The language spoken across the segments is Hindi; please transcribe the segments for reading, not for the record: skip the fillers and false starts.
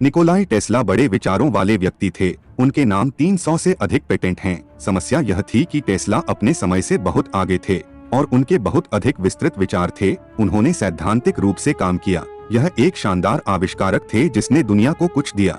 निकोलाई टेस्ला बड़े विचारों वाले व्यक्ति थे। उनके नाम 300 से अधिक पेटेंट हैं। समस्या यह थी कि टेस्ला अपने समय से बहुत आगे थे और उनके बहुत अधिक विस्तृत विचार थे। उन्होंने सैद्धांतिक रूप से काम किया। यह एक शानदार आविष्कारक थे जिसने दुनिया को कुछ दिया।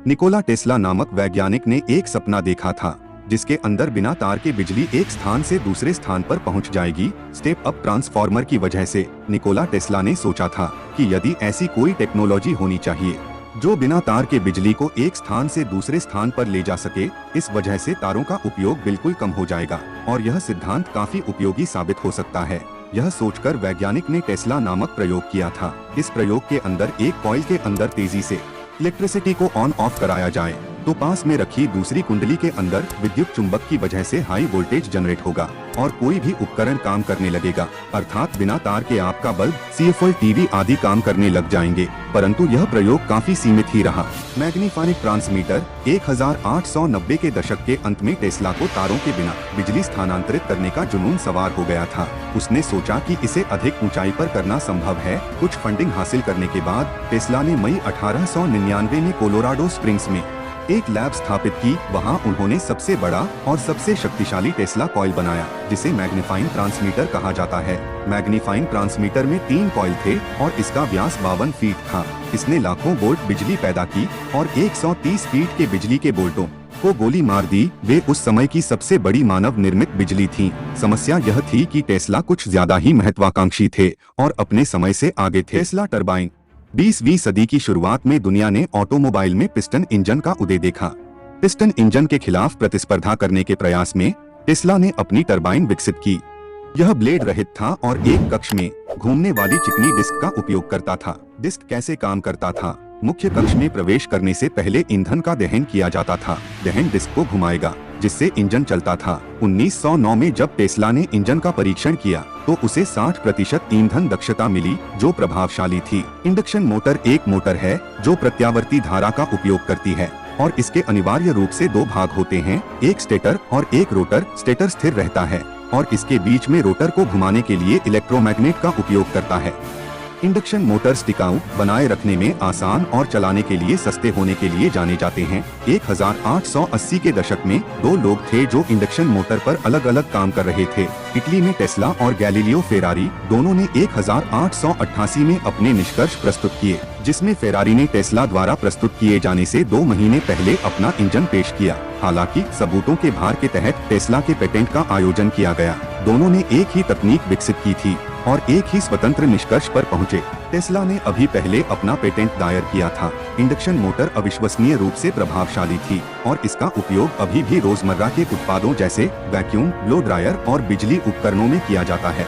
निकोला टेस्ला नामक वैज्ञानिक ने एक सपना देखा था जिसके अंदर बिना तार के बिजली एक स्थान से दूसरे स्थान पर पहुंच जाएगी। स्टेप अप ट्रांसफार्मर की वजह से निकोला टेस्ला ने सोचा था कि यदि ऐसी कोई टेक्नोलॉजी होनी चाहिए जो बिना तार के बिजली को एक स्थान से दूसरे स्थान पर ले जा सके, इस वजह से तारों का उपयोग बिल्कुल कम हो जाएगा और यह सिद्धांत काफी उपयोगी साबित हो सकता है। यह सोचकर वैज्ञानिक ने टेस्ला नामक प्रयोग किया था। इस प्रयोग के अंदर एक कॉइल के अंदर तेजी से इलेक्ट्रिसिटी को ऑन ऑफ कराया जाए तो पास में रखी दूसरी कुंडली के अंदर विद्युत चुंबक की वजह से हाई वोल्टेज जनरेट होगा और कोई भी उपकरण काम करने लगेगा, अर्थात बिना तार के आपका बल्ब, CFL, टीवी आदि काम करने लग जाएंगे। परंतु यह प्रयोग काफी सीमित ही रहा। मैग्नीफाइंग ट्रांसमीटर 1890 के दशक के अंत में टेस्ला को तारों के बिना बिजली स्थानांतरित करने का जुनून सवार हो गया था। उसने सोचा कि इसे अधिक ऊंचाई पर करना संभव है। कुछ फंडिंग हासिल करने के बाद टेस्ला ने मई 1899 में कोलोराडो स्प्रिंग्स में एक लैब स्थापित की। वहां उन्होंने सबसे बड़ा और सबसे शक्तिशाली टेस्ला कॉइल बनाया जिसे मैग्नीफाइंग ट्रांसमीटर कहा जाता है। मैग्नीफाइंग ट्रांसमीटर में 3 कॉइल थे और इसका व्यास 52 फीट था। इसने लाखों वोल्ट बिजली पैदा की और 130 फीट के बिजली के बोल्टों को गोली मार दी। वे उस समय की सबसे बड़ी मानव निर्मित बिजली थी। समस्या यह थी कि टेस्ला कुछ ज्यादा ही महत्वाकांक्षी थे और अपने समय से आगे थे। टेस्ला टरबाइन 20वीं सदी की शुरुआत में दुनिया ने ऑटोमोबाइल में पिस्टन इंजन का उदय देखा। पिस्टन इंजन के खिलाफ प्रतिस्पर्धा करने के प्रयास में टेस्ला ने अपनी टरबाइन विकसित की। यह ब्लेड रहित था और एक कक्ष में घूमने वाली चिकनी डिस्क का उपयोग करता था। डिस्क कैसे काम करता था? मुख्य कक्ष में प्रवेश करने से पहले ईंधन का दहन किया जाता था। दहन डिस्क को घुमाएगा जिससे इंजन चलता था। 1909 में जब टेस्ला ने इंजन का परीक्षण किया तो उसे 60% ईंधन दक्षता मिली जो प्रभावशाली थी। इंडक्शन मोटर एक मोटर है जो प्रत्यावर्ती धारा का उपयोग करती है और इसके अनिवार्य रूप से 2 भाग होते हैं, एक स्टेटर और एक रोटर। स्टेटर स्थिर रहता है और इसके बीच में रोटर को घुमाने के लिए इलेक्ट्रोमैग्नेट का उपयोग करता है। इंडक्शन मोटर्स टिकाऊ, बनाए रखने में आसान और चलाने के लिए सस्ते होने के लिए जाने जाते हैं। 1880 के दशक में 2 लोग थे जो इंडक्शन मोटर पर अलग अलग काम कर रहे थे। इटली में टेस्ला और गैलीलियो फेरारी दोनों ने 1888 में अपने निष्कर्ष प्रस्तुत किए, जिसमें फेरारी ने टेस्ला द्वारा प्रस्तुत किए जाने से 2 महीने पहले अपना इंजन पेश किया। हालांकि सबूतों के भार के तहत टेस्ला के पेटेंट का आयोजन किया गया। दोनों ने एक ही तकनीक विकसित की थी और एक ही स्वतंत्र निष्कर्ष पर पहुंचे। टेस्ला ने अभी पहले अपना पेटेंट दायर किया था। इंडक्शन मोटर अविश्वसनीय रूप से प्रभावशाली थी और इसका उपयोग अभी भी रोजमर्रा के उत्पादों जैसे वैक्यूम, ब्लो ड्रायर और बिजली उपकरणों में किया जाता है।